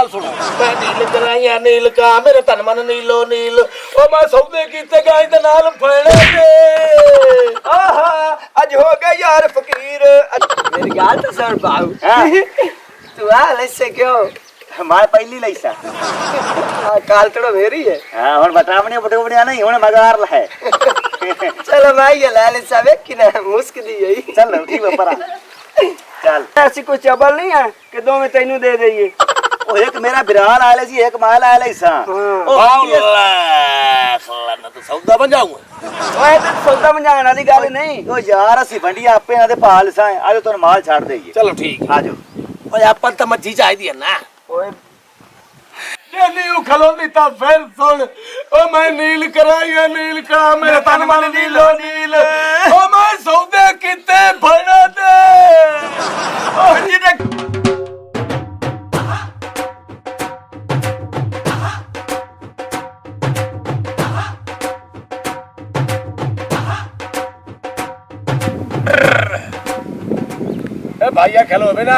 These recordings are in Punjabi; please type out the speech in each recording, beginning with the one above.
गल सुनो मैं नील कराइया नील का मेरे तन मन नीलो नील ओ मैं सौदे कीते गाय दे नाल फड़े दे आहा अज हो गए यार फकीर मेरी गाल तो सुन बाबू तू हाल ऐसे क्यों मैं पहली लईसा काल तोड़ा मेरी है हां हुन बतावने बटोवने नहीं हुन मजार है चलो भाई ये लाल साहब कि ना मुस्क दी गई चल ठीक है परा चल ऐसी कोई चबल नहीं है कि दो में तैनू दे दईए ओ एक मेरा बिराल आले जी एक माल आले सा ओ अल्लाह खल्ला तो सौदा बन जाऊंगा ओए तो सौदा मंजाण वाली गल नहीं ओ यार ਅਸੀਂ ਵੰਡੀ ਆਪੇ ਨਾ ਤੇ ਪਾਲ ਸਾਂ ਆਜੋ ਤੁਹਾਨੂੰ ਮਾਲ ਛੱਡ ਦੇਈਏ चलो ठीक आजो ओए अपन तो मच्छी चाहिए ना ओए ये नील खलोंदी ता फिर सुन ओ मैं नील कराइया नील का मेरे तन मन नीलो नील ओ मैं सौदे कीते फड़ा दे ओ जी ने ए भैया खेलो बिना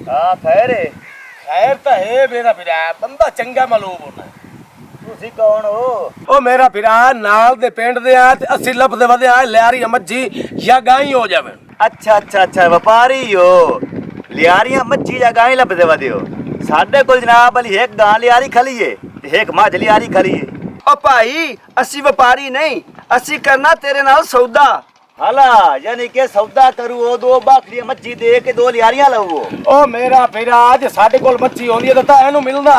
हां खैर है खैर तो है मेरा फिरा बंदा चंगा मालूम होना ਤੁਸੀਂ ਕੌਣ ਹੋ ओ मेरा फिरा नाल दे पिंड दे आ ते 80 ਲੱਭ ਦੇ ਵਧਿਆ ਲਿਆਰੀ ਮੱਝੀ ਜਾਂ ਗਾਈ ਹੋ ਜਾਵੇ ਅੱਛਾ ਅੱਛਾ ਅੱਛਾ ਵਪਾਰੀ ਹੋ ਲਿਆਰੀਆਂ ਮੱਛੀ ਜਾਂ ਗਾਂ ਲੱਭਦੇ ਵਦੇ ਹੋ ਸਾਡੇ ਕੋਲ ਜਨਾਬ ਅਲੀ ਇੱਕ ਗਾਂ ਲਿਆਰੀ ਖਲੀ ਏ ਤੇ ਇੱਕ ਮੱਝ ਲਿਆਰੀ ਖਲੀ ਏ ओ भाई ਅਸੀਂ ਵਪਾਰੀ ਨਹੀਂ ਅਸੀਂ ਕਰਨਾ ਤੇਰੇ ਨਾਲ ਸੌਦਾ हाला यानी के सौदा करू ओ दो बाखड़ियां मच्छी दे के दो लियारियां लवो ओ मेरा फिरा आज साडे कोल मच्छी होंदी है तो एनु मिलना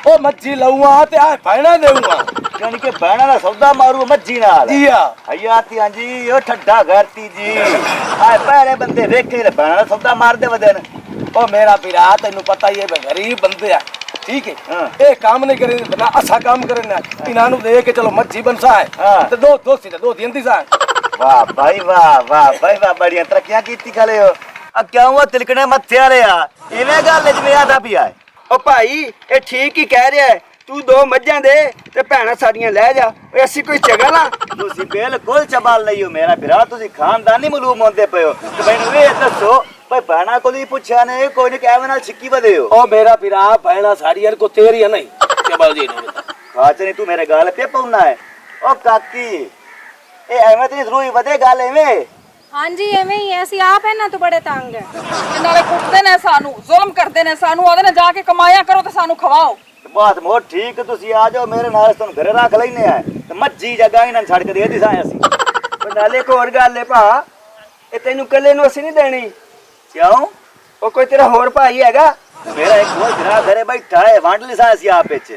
ओ मच्छी लऊआ ते आ फैना देऊंगा यानी के बहना दा सौदा मारू मच्छी नाल जी हां हयाती हां जी ओ ठड्डा घरती जी आ पहले बंदे देखे ले बहना दा सौदा मार दे वदन ओ मेरा फिरा तेनु पता ही है गरीब बंदे आ ठीक है ए काम नहीं करे ना अच्छा काम करे ना इनानु दे के चलो मच्छी बनसा है ते दो दोस्ती दो दिंदी सा वाह भाई वाह बढ़िया तरक्कियां कीती खले हो अब क्या हुआ तिलकने मथे आ रहा इवें गल जिवें आदा पिया है ओ भाई ये ठीक ही कह रहा है तू दो मज्जां दे ते भैणां साडियां ले जा ओए ਅਸੀਂ ਕੋਈ ਚਗਲ ਆ ਤੁਸੀਂ ਬਿਲਕੁਲ ਚਬਾਲ ਲਈਓ ਮੇਰਾ ਭਰਾ ਤੁਸੀਂ ਖਾਨਦਾਨੀ ਮਾਲੂਮ ਹੁੰਦੇ ਪਏ ਹੋ ਤੇ ਮੈਨੂੰ ਇਹ ਦੱਸੋ ਭਾਈ ਬਹਿਣਾ ਕੋਲ ਹੀ ਪੁੱਛਿਆ ਨੇ ਕੋਈ ਨੇ ਕਹਿ ਨਾਲ ਛਿੱਕੀ ਵਧੇ ਹੋ ओ मेरा फिरा भैणा साड़ियां को तेरी है नहीं चबल जी ने ਬਾਤ ਨਹੀਂ ਤੂੰ ਮੇਰੇ ਗਾਲ ਤੇ ਪਾਉਣਾ ਹੈ ਓ ਕਾਕੀ ਇਹ ਐਵੇਂ ਤੇ ਜ਼ਰੂਰੀ ਵਧੇ ਗੱਲ ਐਵੇਂ ਹਾਂਜੀ ਐਵੇਂ ਹੀ ਐ ਅਸੀਂ ਆਪ ਇਹਨਾਂ ਤੋਂ ਬੜੇ ਤੰਗ ਐ ਨਾਲੇ ਕੁੱਟਦੇ ਨੇ ਸਾਨੂੰ ਜ਼ੁਲਮ ਕਰਦੇ ਨੇ ਸਾਨੂੰ ਆਦੇ ਨੇ ਜਾ ਕੇ ਕਮਾਇਆ ਕਰੋ ਤੇ ਸਾਨੂੰ ਖਵਾਓ ਬਾਤ ਮੋ ਠੀਕ ਤੁਸੀਂ ਆ ਜਾਓ ਮੇਰੇ ਨਾਲ ਤੁਹਾਨੂੰ ਘਰੇ ਰੱਖ ਲੈਨੇ ਆ ਤੇ ਮੱਝੀ ਜਗ੍ਹਾ ਇਹਨਾਂ ਛੱਡ ਕੇ ਦੇ ਦੀ ਸਾਂ ਅਸੀਂ ਓ ਨਾਲੇ ਇੱਕ ਹੋਰ ਗੱਲ ਏ ਭਾ ਇਹ ਤੈਨੂੰ ਕੱਲੇ ਨੂੰ ਅਸੀਂ ਨਹੀਂ ਦੇਣੀ ਕਿਉਂ ਉਹ ਕੋਈ ਤੇਰਾ ਹੋਰ ਭਾਈ ਹੈਗਾ ਮੇਰਾ ਇੱਕ ਹੋਰ ਜਰਾ ਘਰੇ ਬੈਠਾ ਹੈ ਵੰਡ ਲਿਸਾ ਅਸੀਂ ਆਪ ਵਿੱਚ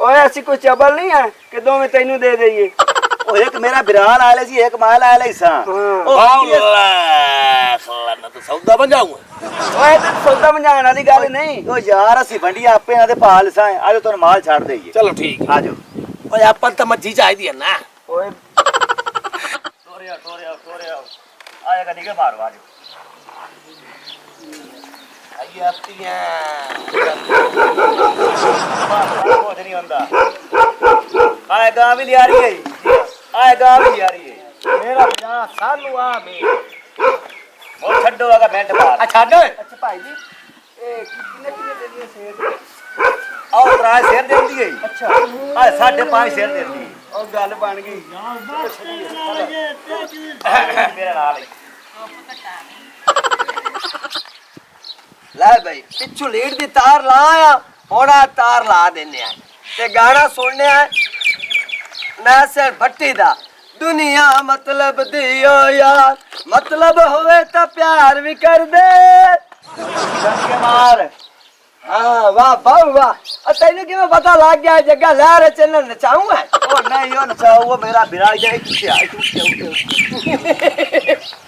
ਓਏ ਅਸੀਂ ਕੋਈ ਚਬਲ ਨਹੀਂ ਹੈ ਕਿ ਦੋਵੇਂ ਤੈਨੂੰ ਦੇ ਦਈਏ ਉਹ ਇੱਕ ਮੇਰਾ ਬਿਰਾਲ ਆਲੇ ਸੀ ਇੱਕ ਮਾਲ ਆਲੇ ਸਾਂ ओ अल्लाह खल्ला तो सौदा बन जाऊंगा ਓਏ ਤੇ ਸੌਦਾ ਮੰਜਾਣ ਵਾਲੀ ਗੱਲ ਨਹੀਂ ਉਹ ਯਾਰ ਅਸੀਂ ਵੰਡੀ ਆਪੇ ਨਾਲ ਤੇ ਪਾਲ ਸਾਂ ਆਜੋ ਤੁਹਾਨੂੰ ਮਾਲ ਛੱਡ ਦੇਈਏ चलो ठीक ਆਜੋ ओए अपन तो मच्छी चाहिए है ना ਓਏ ਤੋਰਿਆ ਆਏਗਾ ਨਿਗੇ ਮਾਰੋ ਆਜੋ हयातियां ਕੁਝ ਨਹੀਂ ਹੁੰਦਾ ਆਏਗਾ ਵੀ ਲਿਆਰੀ ਹੈ ਆਏਗਾ ਵੀ ਲਿਆਰੀ ਹੈ मेरा भरा सानू आ में ਉਹ ਛੱਡੋ ਆਗਾ ਮਿੰਟ ਬਾਅਦ अच्छा डे ਅੱਛਾ ਭਾਈ ਜੀ ਇਹ ਕਿੰਨੇ ਦੇ ਦਿਓ ਸੇਰ ਆਹ ਤਰਾ ਸਿਰ ਦਿੰਦੀ ਹੈ ਅੱਛਾ ਆ 5.5 ਸਿਰ ਦਿੰਦੀ ਉਹ ਗੱਲ ਬਣ ਗਈ ਮੇਰੇ ਨਾਲ ਹੀ ਲੈ ਭਾਈ ਪਿੱਛੋਂ ਲੀਡ ਦੀ ਤਾਰ ਲਾ ਆ ਹੋਣਾ ਤਾਰ ਲਾ ਦਿੰਨੇ ਆ ਤੇ ਗਾਣਾ ਸੁਣਨੇ ਆ ਨਾ ਸਿਰ ਭੱਟੀ ਦਾ ਦੁਨੀਆ ਮਤਲਬ ਦੀ ਓ ਯਾਰ ਮਤਲਬ ਹੋਵੇ ਤਾਂ ਪਿਆਰ ਵੀ ਕਰ ਦੇ ਜੰਗੇ ਮਾਰ ਹਾਂ ਵਾਹ ਵਾਹ ਤੈਨੂੰ ਕਿਵੇਂ ਪਤਾ ਲੱਗ ਗਿਆ ਜੱਗਾ ਲਹਿਰ ਚੱਲਣ ਨਚਾਉਂਗਾ ਉਹ ਨਹੀਂ ਉਹ ਨਚਾਓ ਉਹ ਮੇਰਾ ਬਿਰਾਲ ਜਾਏ ਕਿੱਥੇ ਆ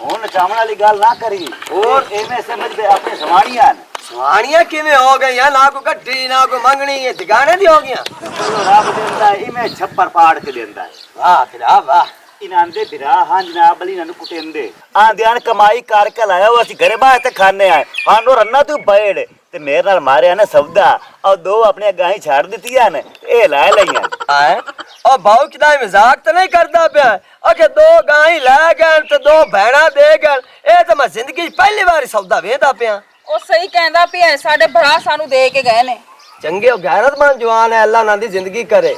ਉਹ ਨਚਾਉਣ ਵਾਲੀ ਗੱਲ ਨਾ ਕਰੀ ਹੋਰ ਐਵੇਂ ਸਮਝਦੇ ਆਪਣੇ ਸਵਾਣੀਆਂ ਨੇ ਸਵਾਣੀਆਂ ਕਿਵੇਂ ਹੋ ਗਈਆਂ ਨਾ ਕੋ ਗੱਡੀ ਨਾ ਕੋ ਮੰਗਣੀ ਇਹ ਜਗਾਣੇ ਦੀ ਹੋ ਗਈਆਂ ਚਲੋ ਰੱਬ ਦਿੰਦਾ ਇਵੇਂ ਛੱਪਰ ਪਾੜ ਕੇ ਦਿੰਦਾ ਵਾਹ ਫਿਰਾ ਵਾਹ ਇਹਨਾਂ ਦੇ ਬਿਰਾ ਹਾਂ ਜਨਾਬ ਅਲੀ ਇਹਨਾਂ ਨੂੰ ਕੁੱਟੇਂਦੇ ਆਂਦਿਆਂ ਕਮਾਈ ਕਰਕੇ ਲਾਇਆ ਉਹ ਅਸੀਂ ਘਰੇ ਬਾਹਰ ਤੇ ਖਾਣੇ ਆਏ ਸਾਨੂੰ ਰੰਨਾ ਤੂੰ ਬੈੜ ਤੇ ਮੇਰੇ ਨਾਲ ਮਾਰਿਆ ਨਾ ਸੌਦਾ ਔਰ ਦੋ ਆਪਣੀਆਂ ਗਾਂ ਛੱਡ ਦਿੱਤੀਆਂ ਨੇ ਇਹ ਲੈ ਲਈਆਂ ਹੈ ਉਹ ਬਾਉ ਕਿਦਾ ਮਜ਼ਾਕ ਤਾਂ ਨਹੀਂ ਕਰਦਾ ਪਿਆ ਅਕੇ ਦੋ ਗਾਂ ਹੀ ਲੈ ਗਏ ਤੇ ਦੋ ਭੈਣਾ ਦੇ ਗਏ ਇਹ ਤਾਂ ਮੈਂ ਜ਼ਿੰਦਗੀ 'ਚ ਪਹਿਲੀ ਵਾਰੀ ਸੌਦਾ ਵੇਖਦਾ ਪਿਆ ਉਹ ਸਹੀ ਕਹਿੰਦਾ ਪਿਆ ਸਾਡੇ ਭਰਾ ਸਾਨੂੰ ਦੇ ਕੇ ਗਏ ਨੇ ਚੰਗੇ ਉਹ ਗੈਰਤਮੰਦ ਜਵਾਨ ਹੈ ਅੱਲਾ ਉਹਨਾਂ ਦੀ ਜ਼ਿੰਦਗੀ ਕਰੇ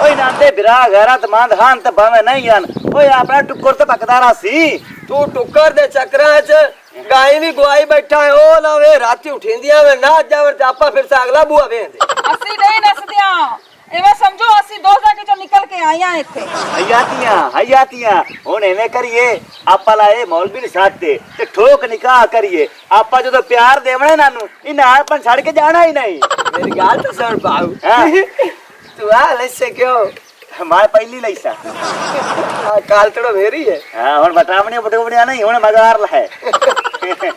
ਓਏ ਨਾਂਦੇ ਬਿਰਾ ਗੈਰਤਮੰਦ ਹਨ ਤੇ ਭਾਵੇਂ ਨਹੀਂ ਹਨ ਓਏ ਆਪਣਾ ਟੁੱਕਰ ਤੇ ਪਕਦਾਰਾ ਸੀ ਤੂੰ ਟੁੱਕਰ ਦੇ ਚੱਕਰਾਂ 'ਚ ਗਾਈ ਵੀ ਗਵਾਈ ਬੈਠਾ ਹੈ ਉਹ ਨਾ ਵੇ ਰਾਤੀ ਉਠਿੰਦੀਆਂ ਵੇ ਨਾ ਜਾਵਰ ਤੇ ਆਪਾਂ ਫਿਰ ਅਗਲਾ ਬੂਆ ਵੇਂਦੇ ਅਸੀਂ ਨਹੀਂ ਨਸਦਿਆਂ ਐਵੇਂ ਸਮਝੋ ਅਸੀਂ ਦੋਜ਼ਖ ਚੋਂ ਨਿਕਲ ਕੇ ਆਈਆਂ ਇੱਥੇ ਹਯਾਤੀਆਂ ਹੁਣ ਐਵੇਂ ਕਰੀਏ ਆਪਾਂ ਲਾਏ ਮੌਲਵੀ ਦੇ ਸਾਥ ਤੇ ਠੋਕ ਨਿਕਾਹ ਕਰੀਏ ਆਪਾਂ ਜਦੋਂ ਪਿਆਰ ਦੇਵਣਾ ਇਹਨਾਂ ਨੂੰ ਇਹਨਾਂ ਆਪਾਂ ਛੱਡ ਕੇ ਜਾਣਾ ਹੀ ਨਹੀਂ ਮੇਰੀ ਗੱਲ ਤਾਂ ਸੁਣ ਪਾਉ ਹਾਂ ਤੂੰ ਆ ਲੈਸੇ ਕਿਉਂ ਮੈਂ ਪਹਿਲੀ ਲਈਸਾ ਕਾਲ ਤੜੋ ਮੇਰੀ ਹੈ ਹਾਂ ਹੁਣ ਬਟਾਵਣੇ ਬਟੂਵਣਿਆ ਨਹੀਂ ਹੁਣ ਮਜ਼ਾਰ ਲੈ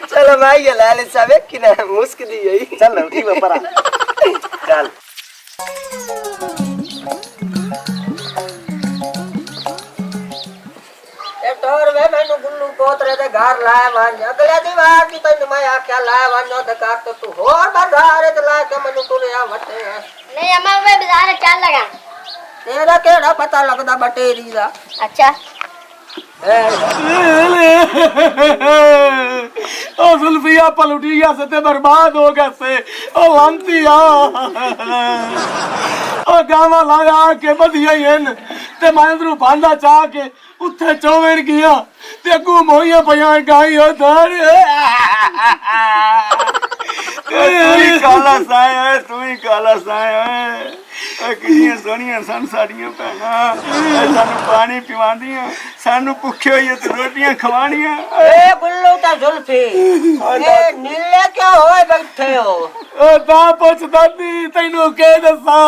ਚਲੋ ਮੈਂ ਇਹ ਲੈ ਲੈਸਾ ਵੇਖ ਕਿ ਨਾ ਮੁਸਕ ਦੀ ਗਈ ਚੱਲ ਠੀਕ ਹੈ ਪਰਾ ਚੱਲ ਇਹ ਟੋਰ ਵੇ ਮੈਨੂੰ ਗੁੱਲੂ ਪੋਤਰੇ ਦੇ ਘਰ ਲਾਇਆ ਵਾਂ ਅਗਲੇ ਦੀ ਵਾਰ ਦੀ ਤੈਨੂੰ ਮੈਂ ਆਖਿਆ ਲਾਇਆ ਵਾਂ ਤੇ ਘਰ ਤੇ ਤੂੰ ਹੋਰ ਬਾਜ਼ਾਰੇ ਤੇ ਲਾ ਕੇ ਮੈਨੂੰ ਤੁਰਿਆ ਵਟੇ नहीं अम्मा मैं बाजार चल लगा ਤੇਰਾ ਕਿਹੜਾ ਪਤਾ ਲੱਗਦਾ ਬਟੇਰੀ ਦਾ अच्छा ओ जुल्फिया पलुटिया से ते बर्बाद हो गए से ओ लांतिया ओ गावा लाया के बधिया ही हन ते मैं इधरों भांडा चाह के उत्थे चौवेर गया ते अगू मोहिया पया गाई ओ धर ਤੂੰ ਹੀ ਕਾਲਾ ਸਾਇਆ ਤੂੰ ਹੀ ਕਾਲਾ ਸਾਇਆ ਓਏ ਕਿੰਨੀਆਂ ਸੋਹਣੀਆਂ ਸਨ ਸਾਡੀਆਂ ਭੈਣਾਂ ਸਾਨੂੰ ਪਾਣੀ ਪਿਵਾਉਂਦੀਆਂ ਸਾਨੂੰ ਭੁੱਖੇ ਹੋਈਏ ਤੇ ਰੋਟੀਆਂ ਖਵਾਉਣੀਆਂ ਏ ਗੁੱਲੂ ਤਾਂ ਜ਼ੁਲਫੀ ਇਹ ਨੀਲੇ ਕਿਉਂ ਹੋਏ ਬੈਠੇ ਹੋ ओ दा पुछ दादी तैनू के दसा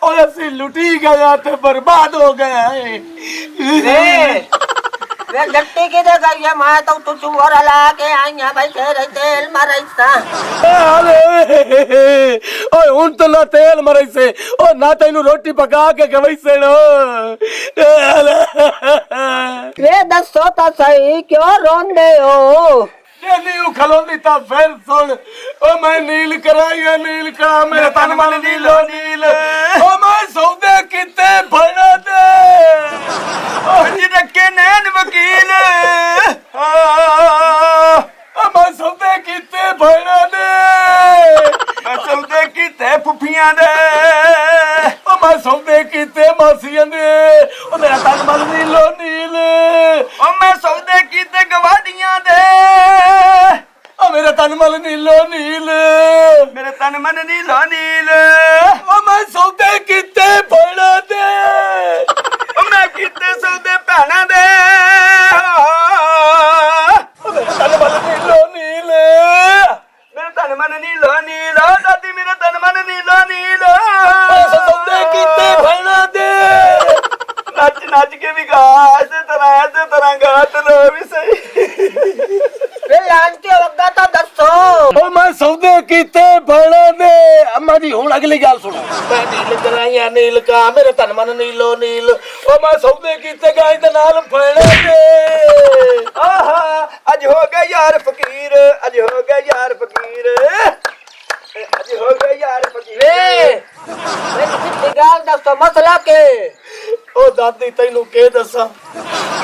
ओ असि लुटी गया ते बर्बाद हो गया है वे गट्टी की दे गई है मैं तो तू चुवर ला के आई है भाई तेरे तेल मरैसा ओए हुन तो ना तेल मरे से ओ ना तैनू रोटी पका के खवई से नो वे दसो तो सही क्यों रोंदे हो ये नी खलोंदी ता फिर सुन ओ मैं नील कराया नील करा मेरा तन मन नीलो नील ओ मैं सौदे किते भड़ा दे ओ जी रखे नैन वकील ओ मैं सौदे किते भड़ा दे ਮੈਂ ਸੌਦੇ ਕੀਤੇ ਫੁੱਫੀਆਂ ਦੇ ओ मैं सौदे किते मासियां दे ओ मेरा तन मन नीलो नील ਓ ਮੈਂ ਸੌਦੇ ਕੀਤੇ ਗਵਾਡੀਆਂ ਦੇ ओ मेरा तन मन नीलो नील ਮੇਰੇ ਤਨ ਮਨ ਨੀਲੋ ਨੀਲ ओ मैं सौदे किते भड़ा दे ਓ ਮੈਂ ਕੀਤੇ ਸੌਦੇ ਭੈਣਾਂ ਦੇ ओ मेरा तन मन नीलो नील ਮੇਰੇ ਤਨ ਮਨ ਨੀਲੋ ਨੀਲ ਓ ਦਾਦੀ ਮੇਰੇ ਤਨ ਮਨ ਨੀਲੋ ਨੀਲ सौदे किते भड़ा दे ਨੱਚ ਨੱਚ ਕੇ ਵੀ ਗਾ ਇਸੇ ਤਰ੍ਹਾਂ ਗਾ ਤੇ ਲੋ ਵੀ ਸਹੀ वे लांटी वक्का तो दसो ओ मैं सौदे किते भड़ा दे अम्मा जी हुन अगली गल सुनो मैं नील कराइया नील का मेरे तन मन नीलो नील ओ मैं सौदे किते गाय दे नाल भड़ा दे ਆਹਾ ਅੱਜ ਹੋ ਗਿਆ ਯਾਰ ਫਕੀਰ ਅੱਜ ਹੋ ਗਿਆ ਯਾਰ ਫਕੀਰ ਅੱਜ ਹੋ ਗਿਆ ਯਾਰ ਫਕੀਰ वे मैं किसी गाल दसो मसला के ओ दादी तैनू के दसा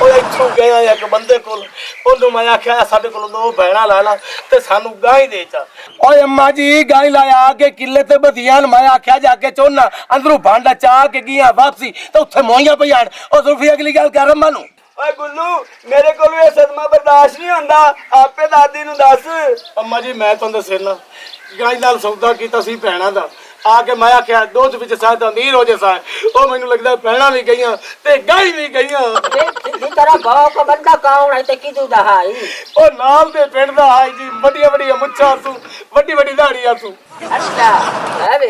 ओ इथों गया एक बंदे कोल ओनू मैं आख्या साडे कोल दो भैणा ला ला ते सानू गाय दे चा ओए अम्मा जी गाय लाया आके किले ते बधियान मैं आख्या जाके चोना अंदरू भांडा चा के गया वापसी ते उत्थे मोहियां पयाण ओ जुल्फी अगली गल कर अम्मा नू ਓਏ ਗੁੱਲੂ ਮੇਰੇ ਕੋਲ ਇਹ ਸਦਮਾ ਬਰਦਾਸ਼ਤ ਨਹੀਂ ਹੁੰਦਾ ਆਪੇ ਦਾਦੀ ਨੂੰ ਦੱਸ अम्मा जी मैं तुहानू दसेना गाय नाल सौदा कीता सी भैणा दा आके मैं आख्या दुध विच शायद अमीर हो जैसा ओ मैनू लगदा भैणा भी गईयां ते गाय भी गईयां सीधी तरह गाँव का बंदा कौन है ते किदू दहाई ओ नाल दे पिंड दा हाई जी वड्डिया वड्डिया मुच्छां तू वड्डी वड्डी दाढ़ियां तू अच्छा है वे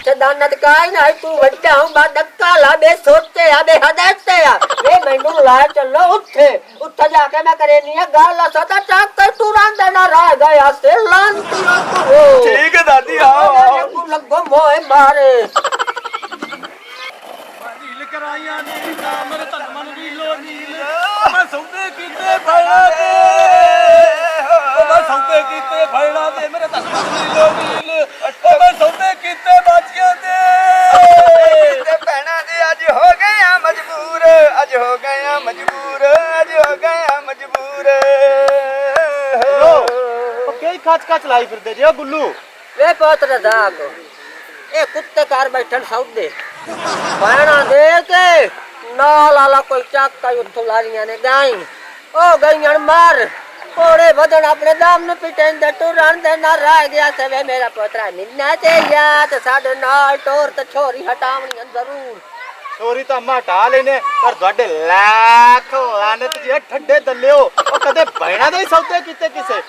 ते दानत काई ना तू वड्डा हूं बा धक्का ला बे सोते आ बे हदते आ वे मैनू ला चलो उठे उठे जाके मैं करे नहीं गाल सदा चाक कर तू रंग ना रह गया से लांती तू ਠੀਕ ਹੈ ਦਾਦੀ ਆਓ लगो मोए मारे नील कराइया नील का मेरे तन मन नीलो नील मैं सौदे कीते भैणा दे ओ मैं सौदे कीते भैणा दे मेरे तन मन नीलो नील ओ मैं सौदे कीते बाजियां दे ਤੇ ਭੈਣਾਂ ਦੇ ਅੱਜ ਹੋ ਗਏ ਆ ਮਜਬੂਰ ਅੱਜ ਹੋ ਗਏ ਆ ਮਜਬੂਰ ਅੱਜ ਹੋ ਗਏ ਆ ਮਜਬੂਰ खच खच लाई फिरदे जे गुल्लू वे पोतरे दाग ए कुत्ते कार बैठन सौदे बाणा दे के नाल आला कोई चाका उठो लारियां ने गाई ओ गईयां मार ओड़े वदन अपने दाम न पिटें दे टुरन दे ना रह गया से वे मेरा पोतरा निन्ना ते याद साडे नाल टोर ते छोरी हटावणी जरूर चोरी तो अम्मा हटा लेने पर ਤੁਹਾਡੇ ਲੱਖ ਲਾਨਤ ਜੇ ਠੱਡੇ ਦੱਲਿਓ ਉਹ ਕਦੇ ਬਹਿਣਾ ਦੇ ਸੌਦੇ ਕੀਤੇ ਕਿਸੇ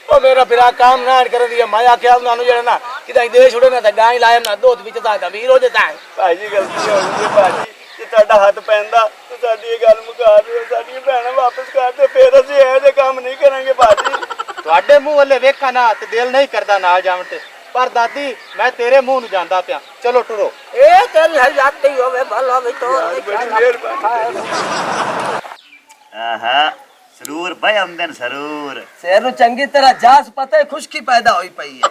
ਉਹ ਮੇਰਾ ਬਿਰਾ ਕੰਮ ਨਾ ਕਰਨ ਦੀ ਮਾਇਆ ਕਿਹਾ ਉਹਨਾਂ ਨੂੰ ਜਿਹੜਾ ਨਾ ਕਿਦਾਂ ਦੇ ਛੁੜੇ ਨਾ ਤਾਂ ਗਾਂ ਲਾਇਆ ਨਾ ਦੁੱਧ ਵਿੱਚ ਤਾਂ ਵੀਰ ਹੋ ਜਾਂਦਾ ਹੈ ਭਾਜੀ ਗਲਤੀ ਹੋ ਗਈ ਭਾਜੀ ਜੇ ਤੁਹਾਡਾ ਹੱਥ ਪੈਂਦਾ ਤੇ ਸਾਡੀ ਇਹ ਗੱਲ ਮੁਕਾ ਦਿਓ ਸਾਡੀਆਂ ਭੈਣਾਂ ਵਾਪਸ ਕਰ ਦਿਓ ਫੇਰ ਅਸੀਂ ਇਹੋ ਜਿਹੇ ਕੰਮ ਨਹੀਂ ਕਰਾਂਗੇ ਭਾਜੀ ਤੁਹਾਡੇ ਮੂੰਹ ਵੱਲੇ ਵੇਖਾਂ ਨਾ ਤੇ ਦਿਲ ਨਹੀਂ ਕਰਦਾ ਨਾਲ ਜਾਵਣ ਤੇ ਪਰ ਦਾਦੀ ਮੈਂ ਤੇਰੇ ਮੂੰਹ ਨੂੰ ਜਾਂਦਾ ਪਿਆ ਚਲੋ ਟੁਰੋ ए तेरी हजाती होवे भला भी तोर ਆਹਾ ਸਰੂਰ ਭਾਈ ਆਮਦਨ ਸਰੂਰ शेर नु चंगी तरह जास पता है खुशकी पैदा होई पई है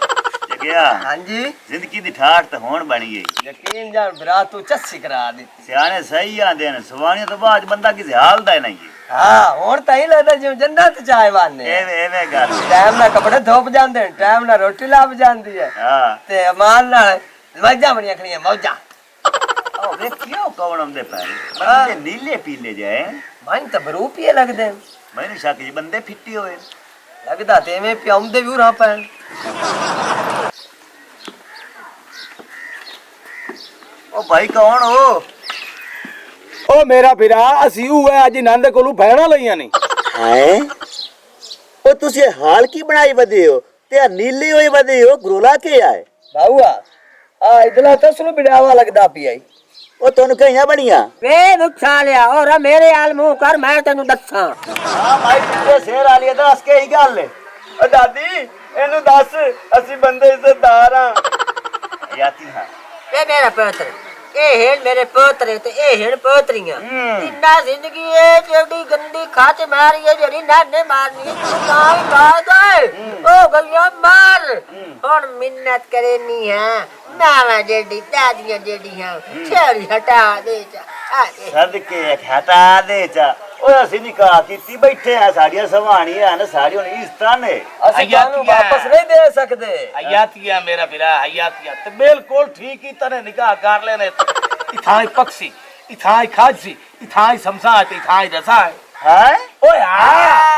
ਜਗਿਆ हां जी ਜ਼ਿੰਦਗੀ ਦੀ ਠਾਠ ਤਾਂ ਹੋਣ ਬਣੀ ਗਈ यकीन जान बिरा तू चस्सी करा दी ਸਿਆਣੇ ਸਹੀ ਆਂਦੇ ਨੇ ਸਵਾਣੀਆਂ ਤੋਂ ਬਾਅਦ ਬੰਦਾ ਕਿਸੇ ਹਾਲ ਦਾ ਹੀ ਨਹੀਂ हां हुन तां ही लगदा जिवें जन्नत च आए वाने ਐਵੇਂ ਐਵੇਂ ਗੱਲ टाइम ना कपड़े धोप जांदे टाइम ना रोटी लाभ जांदी है ਹਾਂ ते अमान नाल मौजा बणियां खणियां मौजा ਉਹ ਵੇਖਿਓ ਕੌਣ ਆਉਂਦੇ ਪਏ ਬੰਦੇ ਨੀਲੇ ਪੀਲੇ ਜਾਏ मन तो बरूपिए लगदे ਮੈਨੂੰ ਸ਼ੱਕ ਜੀ ਬੰਦੇ ਫਿੱਟੀ ਹੋਏ लगदा ते में प्याउंदे भी उरा पैन ਉਹ ਭਾਈ ਕੌਣ ਹੋ ਉਹ ਮੇਰਾ ਬਿਰਾ ਅਸੀਂ ਉਹ ਹੈ ਅੱਜ ਨੰਦ ਕੋਲੋਂ ਭੈਣਾ ਲਈਆਂ ਨੇ ਹੈ ਉਹ ਤੁਸੀਂ ਹਾਲ ਕੀ ਬਣਾਈ ਵਧੇ ਹੋ ਤੇ ਨੀਲੇ ਹੋਏ ਵਧੇ ਹੋ ਗਰੋਲਾ ਕੇ ਆਏ बाहुआ आ इदला तसलु बिडावा लगदा पिया ਉਹ ਤੁਹਾਨੂੰ ਕਈਆਂ ਬਣੀਆਂ वे नुक्सा लिया और मेरे आल मुंह कर मैं तेनु दस्सां ਹਾਂ ਭਾਈ ਪਿੱਛੇ ਸ਼ੇਰ ਵਾਲੀ ਦੱਸ ਕੇ ਹੀ ਗੱਲ ਏ ਉਹ ਦਾਦੀ ਇਹਨੂੰ ਦੱਸ ਅਸੀਂ ਬੰਦੇ ਇੱਜ਼ਤਦਾਰ ਆ ਯਾਤੀ ਹਾਂ वे मेरा पोत्र ए हेड़ मेरे पोतरे ते ए हेड़ पोतरियां इन्ना जिंदगी ए जेडी गंदी खाच मारी है जेडी नाने मारनी नाई ला गए ओ गलियां मार हुन मिन्नत करेनी है नावा जेडी दादियां जेडी हैं छेड़ी हटा दे जा ਸਦਕੇ ਹਟਾ ਦੇ ਚਾ ਉਹ ਅਸੀਂ ਨਿਕਾਹ ਕੀਤੀ ਬੈਠੇ ਆ ਸਾਡੀਆਂ ਸਵਾਣੀਆਂ ਹਨ ਸਾਡੀਆਂ ਇਜ਼ਤਾਂ ਨੇ ਅਸੀਂ ਤੁਹਾਨੂੰ ਵਾਪਸ ਨਹੀਂ ਦੇ ਸਕਦੇ ਹਯਾਤੀਆ ਮੇਰਾ ਬਿਰਾ ਹਯਾਤੀਆ ਤੇ ਬਿਲਕੁਲ ਠੀਕ ਹੀ ਤਨੇ ਨਿਕਾਹ ਕਰ ਲੈਨੇ ਇਥਾਈ ਪਕਸੀ ਇਥਾਈ ਖਾਜੀ ਇਥਾਈ ਸਮਸਾ ਤੇ ਇਥਾਈ ਰਸਾ ਹੈ ਓਏ ਆ